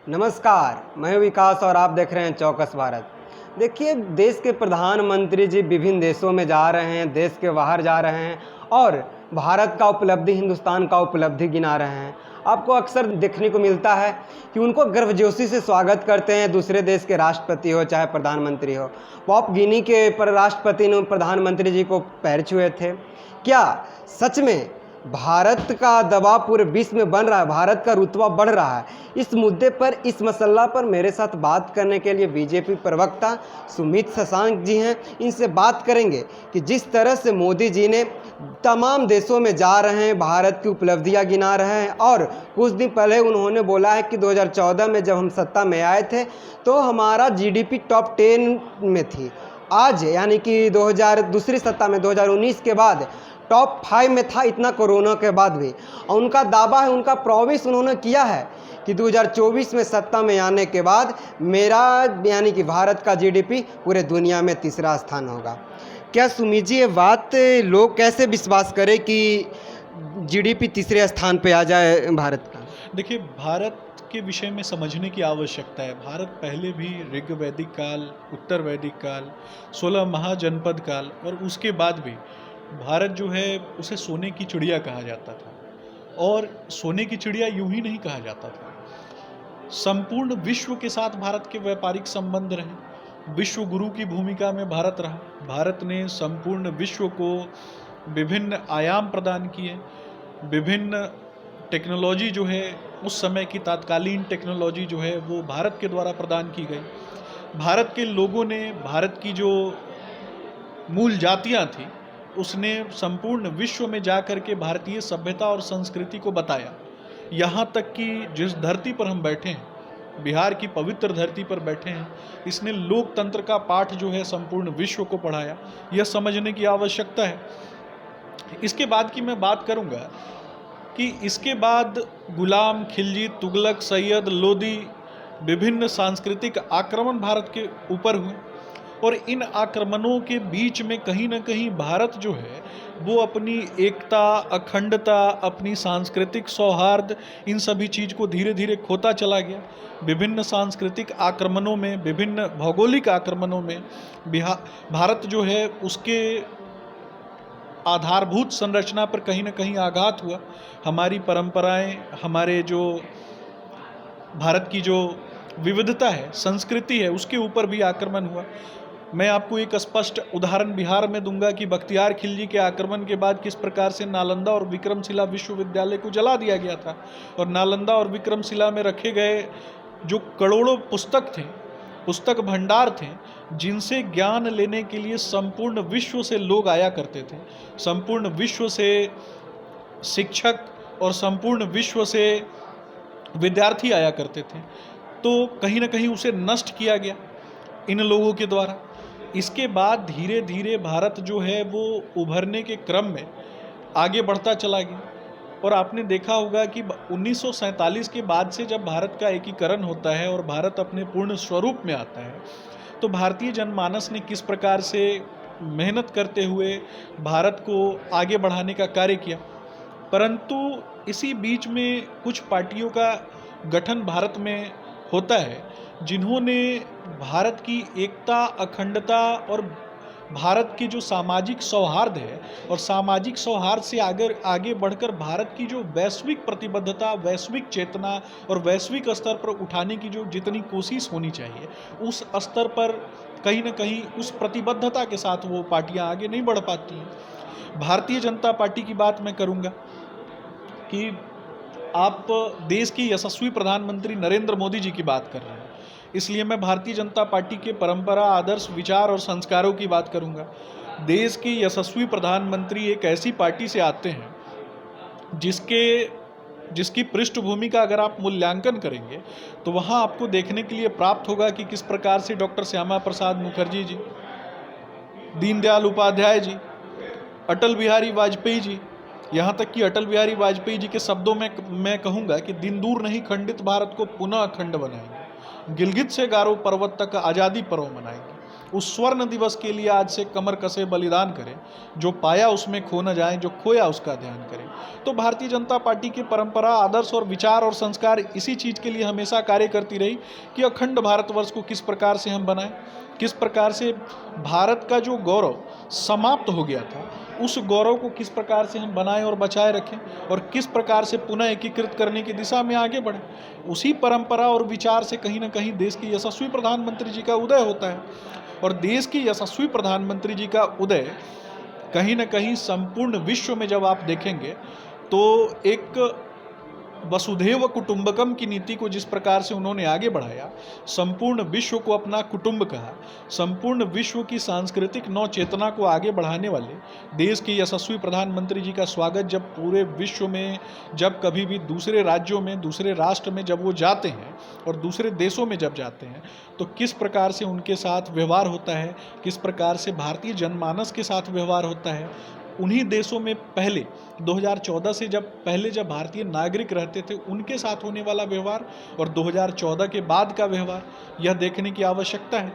नमस्कार, मैं हूं विकास और आप देख रहे हैं चौकस भारत। देखिए, देश के प्रधानमंत्री जी विभिन्न देशों में जा रहे हैं, देश के बाहर जा रहे हैं और भारत का उपलब्धि, हिंदुस्तान का उपलब्धि गिना रहे हैं। आपको अक्सर देखने को मिलता है कि उनको गर्मजोशी से स्वागत करते हैं दूसरे देश के राष्ट्रपति हो चाहे प्रधानमंत्री हो। पॉप गिनी के राष्ट्रपति ने प्रधानमंत्री जी को पैर छुए थे। क्या सच में भारत का दबाव पूरे विश्व में बन रहा है, भारत का रुतबा बढ़ रहा है? इस मुद्दे पर, इस मसला पर मेरे साथ बात करने के लिए बीजेपी प्रवक्ता सुमित शशांक जी हैं। इनसे बात करेंगे कि जिस तरह से मोदी जी ने तमाम देशों में जा रहे हैं, भारत की उपलब्धियां गिना रहे हैं और कुछ दिन पहले उन्होंने बोला है कि 2014 में जब हम सत्ता में आए थे तो हमारा जीडीपी टॉप 10 में थी। आज यानी कि दूसरी सत्ता में 2019 के बाद टॉप 5 में था, इतना कोरोना के बाद भी। और उनका दावा है, उनका प्रॉमिस उन्होंने किया है कि 2024 में सत्ता में आने के बाद मेरा यानी कि भारत का जीडीपी पूरे दुनिया में तीसरा स्थान होगा। क्या सुमित जी, ये बात लोग कैसे विश्वास करें कि जीडीपी तीसरे स्थान पे आ जाए भारत का? देखिए, भारत के विषय में समझने की आवश्यकता है। भारत पहले भी ऋग वैदिक काल, उत्तर वैदिक काल, 16 महाजनपद काल और उसके बाद भी भारत जो है उसे सोने की चिड़िया कहा जाता था। और सोने की चिड़िया यूं ही नहीं कहा जाता था, संपूर्ण विश्व के साथ भारत के व्यापारिक संबंध रहे। विश्व गुरु की भूमिका में भारत रहा। भारत ने संपूर्ण विश्व को विभिन्न आयाम प्रदान किए। विभिन्न टेक्नोलॉजी जो है, उस समय की तत्कालीन टेक्नोलॉजी जो है वो भारत के द्वारा प्रदान की गई। भारत के लोगों ने, भारत की जो मूल जातियां थी, उसने संपूर्ण विश्व में जाकर के भारतीय सभ्यता और संस्कृति को बताया। यहाँ तक कि जिस धरती पर हम बैठे हैं, बिहार की पवित्र धरती पर बैठे हैं, इसने लोकतंत्र का पाठ जो है संपूर्ण विश्व को पढ़ाया। यह समझने की आवश्यकता है। इसके बाद की मैं बात करूँगा कि इसके बाद गुलाम, खिलजी, तुगलक, सैयद, लोदी, विभिन्न सांस्कृतिक आक्रमण भारत के ऊपर हुए और इन आक्रमणों के बीच में कहीं ना कहीं भारत जो है वो अपनी एकता, अखंडता, अपनी सांस्कृतिक सौहार्द, इन सभी चीज़ को धीरे धीरे खोता चला गया। विभिन्न सांस्कृतिक आक्रमणों में, विभिन्न भौगोलिक आक्रमणों में भारत जो है उसके आधारभूत संरचना पर कहीं ना कहीं आघात हुआ। हमारी परंपराएं, हमारे जो भारत की जो विविधता है, संस्कृति है, उसके ऊपर भी आक्रमण हुआ। मैं आपको एक स्पष्ट उदाहरण बिहार में दूंगा कि बख्तियार खिलजी के आक्रमण के बाद किस प्रकार से नालंदा और विक्रमशिला विश्वविद्यालय को जला दिया गया था। और नालंदा और विक्रमशिला में रखे गए जो करोड़ों पुस्तक थे, पुस्तक भंडार थे, जिनसे ज्ञान लेने के लिए संपूर्ण विश्व से लोग आया करते थे, संपूर्ण विश्व से शिक्षक और संपूर्ण विश्व से विद्यार्थी आया करते थे, तो कहीं ना कहीं उसे नष्ट किया गया इन लोगों के द्वारा। इसके बाद धीरे धीरे भारत जो है वो उभरने के क्रम में आगे बढ़ता चला गया। और आपने देखा होगा कि 1947 के बाद से जब भारत का एकीकरण होता है और भारत अपने पूर्ण स्वरूप में आता है, तो भारतीय जनमानस ने किस प्रकार से मेहनत करते हुए भारत को आगे बढ़ाने का कार्य किया। परंतु इसी बीच में कुछ पार्टियों का गठन भारत में होता है जिन्होंने भारत की एकता, अखंडता और भारत की जो सामाजिक सौहार्द है और सामाजिक सौहार्द से आगे बढ़कर भारत की जो वैश्विक प्रतिबद्धता, वैश्विक चेतना और वैश्विक स्तर पर उठाने की जो जितनी कोशिश होनी चाहिए, उस स्तर पर कहीं ना कहीं उस प्रतिबद्धता के साथ वो पार्टियां आगे नहीं बढ़ पाती हैं। भारतीय जनता पार्टी की बात मैं करूंगा कि आप देश के यशस्वी प्रधानमंत्री नरेंद्र मोदी जी की बात कर रहे हैं, इसलिए मैं भारतीय जनता पार्टी के परंपरा, आदर्श, विचार और संस्कारों की बात करूंगा। देश के यशस्वी प्रधानमंत्री एक ऐसी पार्टी से आते हैं जिसकी पृष्ठभूमि का अगर आप मूल्यांकन करेंगे तो वहां आपको देखने के लिए प्राप्त होगा कि किस प्रकार से डॉक्टर श्यामा प्रसाद मुखर्जी जी, दीनदयाल उपाध्याय जी, अटल बिहारी वाजपेयी जी, यहाँ तक कि अटल बिहारी वाजपेयी जी के शब्दों में मैं कहूँगा कि दिन दूर नहीं, खंडित भारत को पुनः अखंड बनाएंगे, गिलगित से गारो पर्वत तक आज़ादी पर्व मनाएंगे। उस स्वर्ण दिवस के लिए आज से कमर कसे बलिदान करें, जो पाया उसमें खो न जाए, जो खोया उसका ध्यान करें। तो भारतीय जनता पार्टी की परंपरा, आदर्श और विचार और संस्कार इसी चीज़ के लिए हमेशा कार्य करती रही कि अखंड भारतवर्ष को किस प्रकार से हम बनाएं, किस प्रकार से भारत का जो गौरव समाप्त हो गया था उस गौरव को किस प्रकार से हम बनाएं और बचाए रखें, और किस प्रकार से पुनः एकीकृत करने की दिशा में आगे बढ़ें। उसी परंपरा और विचार से कहीं ना कहीं देश की यशस्वी प्रधानमंत्री जी का उदय होता है, और देश की यशस्वी प्रधानमंत्री जी का उदय कहीं ना कहीं संपूर्ण विश्व में जब आप देखेंगे तो एक वसुधैव कुटुंबकम की नीति को जिस प्रकार से उन्होंने आगे बढ़ाया, संपूर्ण विश्व को अपना कुटुंब कहा, संपूर्ण विश्व की सांस्कृतिक नव चेतना को आगे बढ़ाने वाले देश के यशस्वी प्रधानमंत्री जी का स्वागत जब पूरे विश्व में, जब कभी भी दूसरे राज्यों में, दूसरे राष्ट्र में जब वो जाते हैं और दूसरे देशों में जब जाते हैं तो किस प्रकार से उनके साथ व्यवहार होता है, किस प्रकार से भारतीय जनमानस के साथ व्यवहार होता है। उन्हीं देशों में पहले 2014 से जब भारतीय नागरिक रहते थे उनके साथ होने वाला व्यवहार और 2014 के बाद का व्यवहार, यह देखने की आवश्यकता है।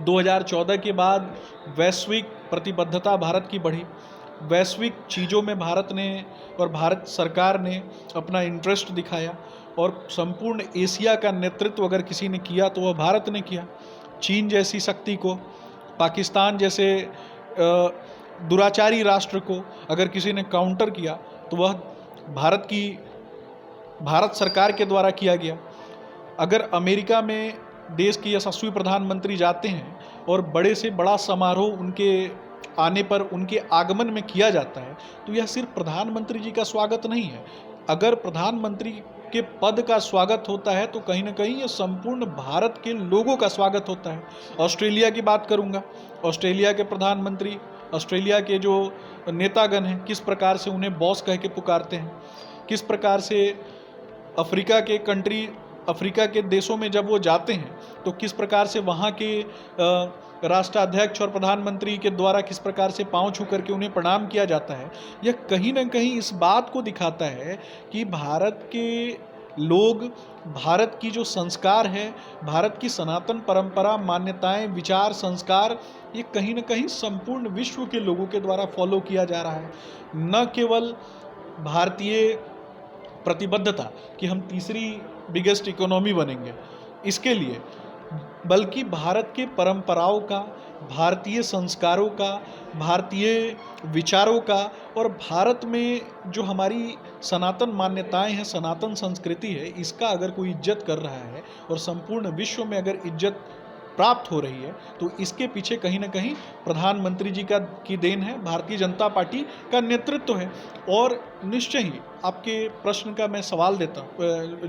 2014 के बाद वैश्विक प्रतिबद्धता भारत की बढ़ी, वैश्विक चीज़ों में भारत ने और भारत सरकार ने अपना इंटरेस्ट दिखाया, और संपूर्ण एशिया का नेतृत्व अगर किसी ने किया तो वह भारत ने किया। चीन जैसी शक्ति को, पाकिस्तान जैसे दुराचारी राष्ट्र को अगर किसी ने काउंटर किया तो वह भारत सरकार के द्वारा किया गया। अगर अमेरिका में देश के यशस्वी प्रधानमंत्री जाते हैं और बड़े से बड़ा समारोह उनके आने पर, उनके आगमन में किया जाता है तो यह सिर्फ प्रधानमंत्री जी का स्वागत नहीं है। अगर प्रधानमंत्री के पद का स्वागत होता है तो कहीं ना कहीं ये संपूर्ण भारत के लोगों का स्वागत होता है। ऑस्ट्रेलिया की बात करूँगा, ऑस्ट्रेलिया के प्रधानमंत्री, ऑस्ट्रेलिया के जो नेतागण हैं किस प्रकार से उन्हें बॉस कह के पुकारते हैं, किस प्रकार से अफ्रीका के देशों में जब वो जाते हैं तो किस प्रकार से वहाँ के राष्ट्राध्यक्ष और प्रधानमंत्री के द्वारा किस प्रकार से पांव छू करके उन्हें प्रणाम किया जाता है। यह कहीं ना कहीं इस बात को दिखाता है कि भारत के लोग, भारत की जो संस्कार है, भारत की सनातन परंपरा, मान्यताएं, विचार, संस्कार, ये कहीं ना कहीं संपूर्ण विश्व के लोगों के द्वारा फॉलो किया जा रहा है। न केवल भारतीय प्रतिबद्धता कि हम तीसरी बिगेस्ट इकोनॉमी बनेंगे इसके लिए, बल्कि भारत के परंपराओं का, भारतीय संस्कारों का, भारतीय विचारों का, और भारत में जो हमारी सनातन मान्यताएं हैं, सनातन संस्कृति है, इसका अगर कोई इज्जत कर रहा है और संपूर्ण विश्व में अगर इज्जत प्राप्त हो रही है तो इसके पीछे कहीं ना कहीं प्रधानमंत्री जी की देन है, भारतीय जनता पार्टी का नेतृत्व है। और निश्चय ही आपके प्रश्न का मैं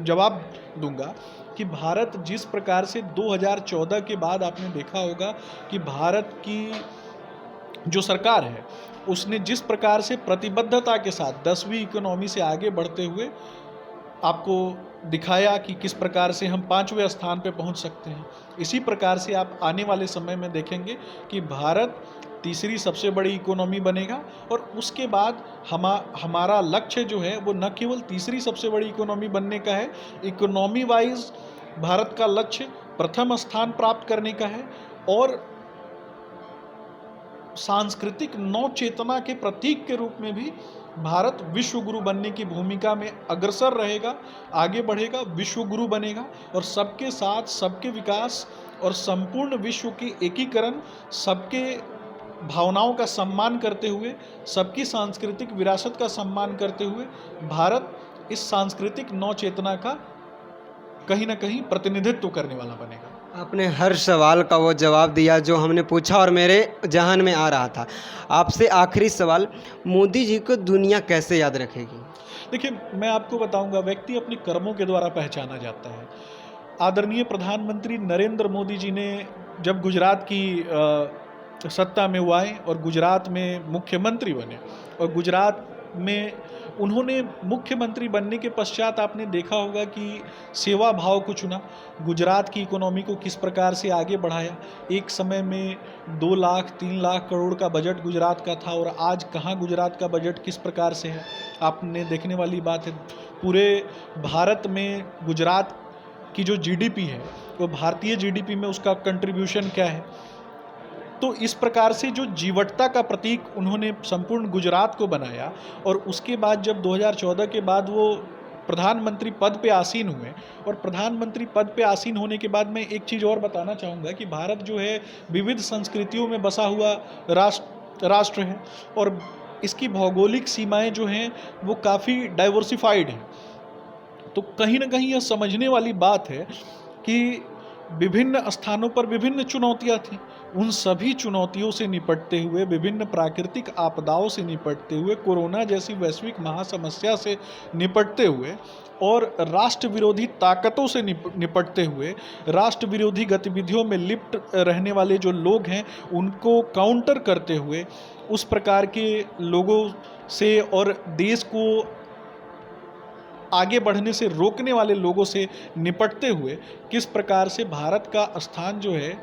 जवाब दूंगा कि भारत जिस प्रकार से 2014 के बाद आपने देखा होगा कि भारत की जो सरकार है उसने जिस प्रकार से प्रतिबद्धता के साथ 10वीं इकोनॉमी से आगे बढ़ते हुए आपको दिखाया कि किस प्रकार से हम 5वें स्थान पे पहुंच सकते हैं। इसी प्रकार से आप आने वाले समय में देखेंगे कि भारत तीसरी सबसे बड़ी इकोनॉमी बनेगा, और उसके बाद हमारा लक्ष्य जो है वो न केवल तीसरी सबसे बड़ी इकोनॉमी बनने का है, इकोनॉमी वाइज भारत का लक्ष्य प्रथम स्थान प्राप्त करने का है, और सांस्कृतिक नव चेतना के प्रतीक के रूप में भी भारत विश्व गुरु बनने की भूमिका में अग्रसर रहेगा, आगे बढ़ेगा, विश्व गुरु बनेगा, और सबके साथ सबके विकास और संपूर्ण विश्व की एकीकरण, सबके भावनाओं का सम्मान करते हुए, सबकी सांस्कृतिक विरासत का सम्मान करते हुए भारत इस सांस्कृतिक नव चेतना का कहीं ना कहीं प्रतिनिधित्व करने वाला बनेगा। आपने हर सवाल का वो जवाब दिया जो हमने पूछा और मेरे जहन में आ रहा था। आपसे आखिरी सवाल, मोदी जी को दुनिया कैसे याद रखेगी? देखिए, मैं आपको बताऊंगा, व्यक्ति अपने कर्मों के द्वारा पहचाना जाता है। आदरणीय प्रधानमंत्री नरेंद्र मोदी जी ने जब गुजरात की सत्ता में वो आए और गुजरात में मुख्यमंत्री बने, और गुजरात में उन्होंने मुख्यमंत्री बनने के पश्चात आपने देखा होगा कि सेवा भाव को चुना, गुजरात की इकोनॉमी को किस प्रकार से आगे बढ़ाया। एक समय में 2 लाख 3 लाख करोड़ का बजट गुजरात का था, और आज कहाँ गुजरात का बजट किस प्रकार से है, आपने देखने वाली बात है। पूरे भारत में गुजरात की जो जीडीपी है वो भारतीय जीडीपी में उसका कंट्रीब्यूशन क्या है, तो इस प्रकार से जो जीवटता का प्रतीक उन्होंने संपूर्ण गुजरात को बनाया, और उसके बाद जब 2014 के बाद वो प्रधानमंत्री पद पे आसीन हुए, और प्रधानमंत्री पद पे आसीन होने के बाद मैं एक चीज़ और बताना चाहूँगा कि भारत जो है विविध संस्कृतियों में बसा हुआ राष्ट्र है, और इसकी भौगोलिक सीमाएं जो हैं वो काफ़ी डाइवर्सिफाइड हैं। तो कहीं ना कहीं यह समझने वाली बात है कि विभिन्न स्थानों पर विभिन्न चुनौतियां थीं। उन सभी चुनौतियों से निपटते हुए, विभिन्न प्राकृतिक आपदाओं से निपटते हुए, कोरोना जैसी वैश्विक महासमस्या से निपटते हुए, और राष्ट्र विरोधी ताकतों से निपटते हुए, राष्ट्र विरोधी गतिविधियों में लिप्त रहने वाले जो लोग हैं उनको काउंटर करते हुए, उस प्रकार के लोगों से और देश को आगे बढ़ने से रोकने वाले लोगों से निपटते हुए किस प्रकार से भारत का स्थान जो है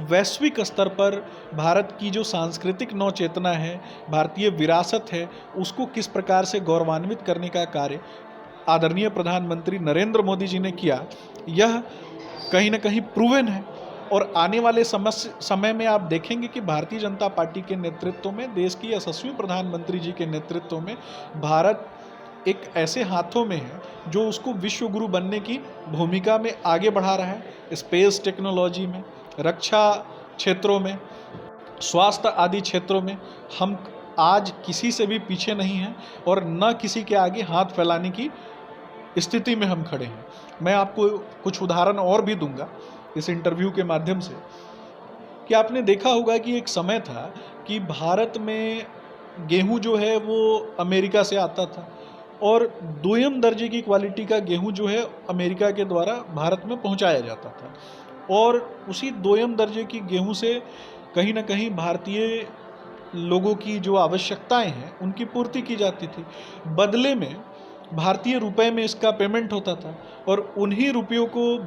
वैश्विक स्तर पर, भारत की जो सांस्कृतिक नवचेतना है, भारतीय विरासत है, उसको किस प्रकार से गौरवान्वित करने का कार्य आदरणीय प्रधानमंत्री नरेंद्र मोदी जी ने किया, यह कहीं ना कहीं प्रूवन है। और आने वाले समय में आप देखेंगे कि भारतीय जनता पार्टी के नेतृत्व में, देश की यशस्वी प्रधानमंत्री जी के नेतृत्व में भारत एक ऐसे हाथों में है जो उसको विश्व गुरु बनने की भूमिका में आगे बढ़ा रहा है। स्पेस टेक्नोलॉजी में, रक्षा क्षेत्रों में, स्वास्थ्य आदि क्षेत्रों में हम आज किसी से भी पीछे नहीं हैं, और न किसी के आगे हाथ फैलाने की स्थिति में हम खड़े हैं। मैं आपको कुछ उदाहरण और भी दूंगा इस इंटरव्यू के माध्यम से, कि आपने देखा होगा कि एक समय था कि भारत में गेहूं जो है वो अमेरिका से आता था, और दोयम दर्जे की क्वालिटी का गेहूं जो है अमेरिका के द्वारा भारत में पहुंचाया जाता था, और उसी दोयम दर्जे की गेहूं से कहीं ना कहीं भारतीय लोगों की जो आवश्यकताएं हैं उनकी पूर्ति की जाती थी। बदले में भारतीय रुपए में इसका पेमेंट होता था, और उन्हीं रुपयों को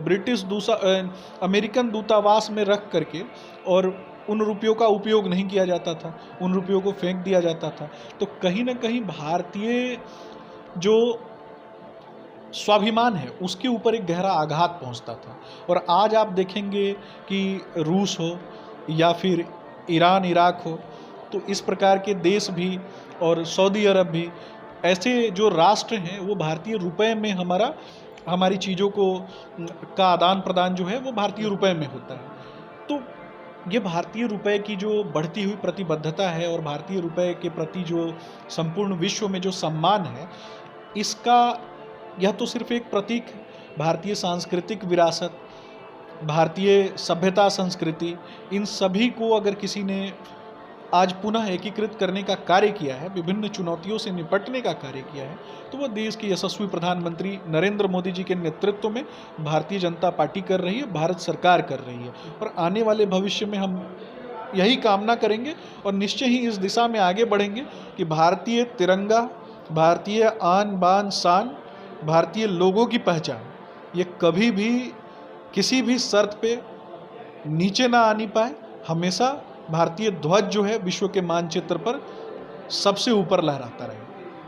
अमेरिकन दूतावास में रख करके, और उन रुपयों का उपयोग नहीं किया जाता था, उन रुपयों को फेंक दिया जाता था। तो कहीं ना कहीं भारतीय जो स्वाभिमान है उसके ऊपर एक गहरा आघात पहुंचता था। और आज आप देखेंगे कि रूस हो या फिर ईरान, इराक हो, तो इस प्रकार के देश भी, और सऊदी अरब भी, ऐसे जो राष्ट्र हैं वो भारतीय रुपए में हमारी चीज़ों का आदान प्रदान जो है वो भारतीय रुपए में होता है। तो ये भारतीय रुपए की जो बढ़ती हुई प्रतिबद्धता है, और भारतीय रुपए के प्रति जो संपूर्ण विश्व में जो सम्मान है, इसका यह तो सिर्फ एक प्रतीक है। भारतीय सांस्कृतिक विरासत, भारतीय सभ्यता, संस्कृति, इन सभी को अगर किसी ने आज पुनः एकीकृत करने का कार्य किया है, विभिन्न चुनौतियों से निपटने का कार्य किया है, तो वह देश के यशस्वी प्रधानमंत्री नरेंद्र मोदी जी के नेतृत्व में भारतीय जनता पार्टी कर रही है, भारत सरकार कर रही है। और आने वाले भविष्य में हम यही कामना करेंगे और निश्चय ही इस दिशा में आगे बढ़ेंगे कि भारतीय तिरंगा, भारतीय आन बान शान, भारतीय लोगों की पहचान, ये कभी भी किसी भी शर्त पे नीचे ना आनी पाए। हमेशा भारतीय ध्वज जो है विश्व के मानचित्र पर सबसे ऊपर लहराता रहे।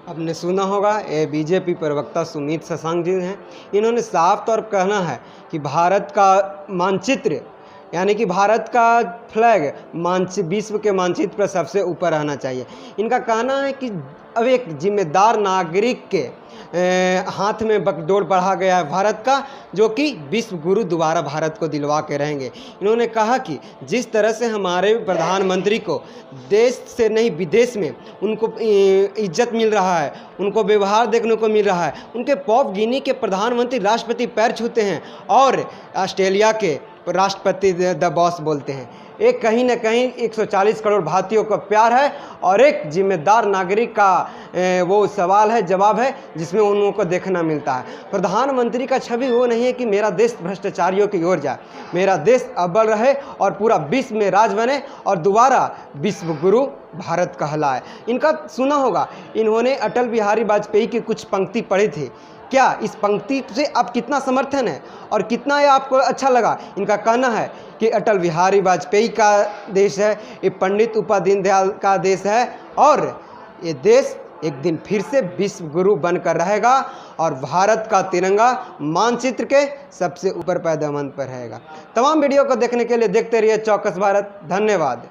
आपने सुना होगा, ये बीजेपी प्रवक्ता सुमित शशांक जी हैं। इन्होंने साफ तौर पर कहना है कि भारत का मानचित्र, यानी कि भारत का फ्लैग विश्व के मानचित्र पर सबसे ऊपर रहना चाहिए। इनका कहना है कि अब एक जिम्मेदार नागरिक के हाथ में बकडोर बढ़ा गया है भारत का, जो कि विश्व गुरु दोबारा भारत को दिलवा के रहेंगे। इन्होंने कहा कि जिस तरह से हमारे प्रधानमंत्री को देश से नहीं विदेश में उनको इज्जत मिल रहा है, उनको व्यवहार देखने को मिल रहा है, उनके पॉप गिनी के प्रधानमंत्री राष्ट्रपति पैर छूते हैं और ऑस्ट्रेलिया के राष्ट्रपति द बॉस बोलते हैं। एक कहीं ना कहीं 140 करोड़ भारतीयों का प्यार है, और एक जिम्मेदार नागरिक का वो सवाल है, जवाब है, जिसमें उन लोगों को देखना मिलता है। प्रधानमंत्री का छवि वो नहीं है कि मेरा देश भ्रष्टाचारियों की ओर जाए, मेरा देश अव्वल रहे और पूरा विश्व में राज बने और दोबारा विश्व गुरु भारत कहलाए। इनका सुना होगा, इन्होंने अटल बिहारी वाजपेयी की कुछ पंक्ति पढ़ी थी। क्या इस पंक्ति से आप कितना समर्थन है और कितना ये आपको अच्छा लगा? इनका कहना है कि अटल बिहारी वाजपेयी का देश है, ये पंडित उपाध्याय दीनदयाल का देश है, और ये देश एक दिन फिर से विश्व गुरु बनकर रहेगा और भारत का तिरंगा मानचित्र के सबसे ऊपर पैदावार पर रहेगा। तमाम वीडियो को देखने के लिए देखते रहिए चौकस भारत। धन्यवाद।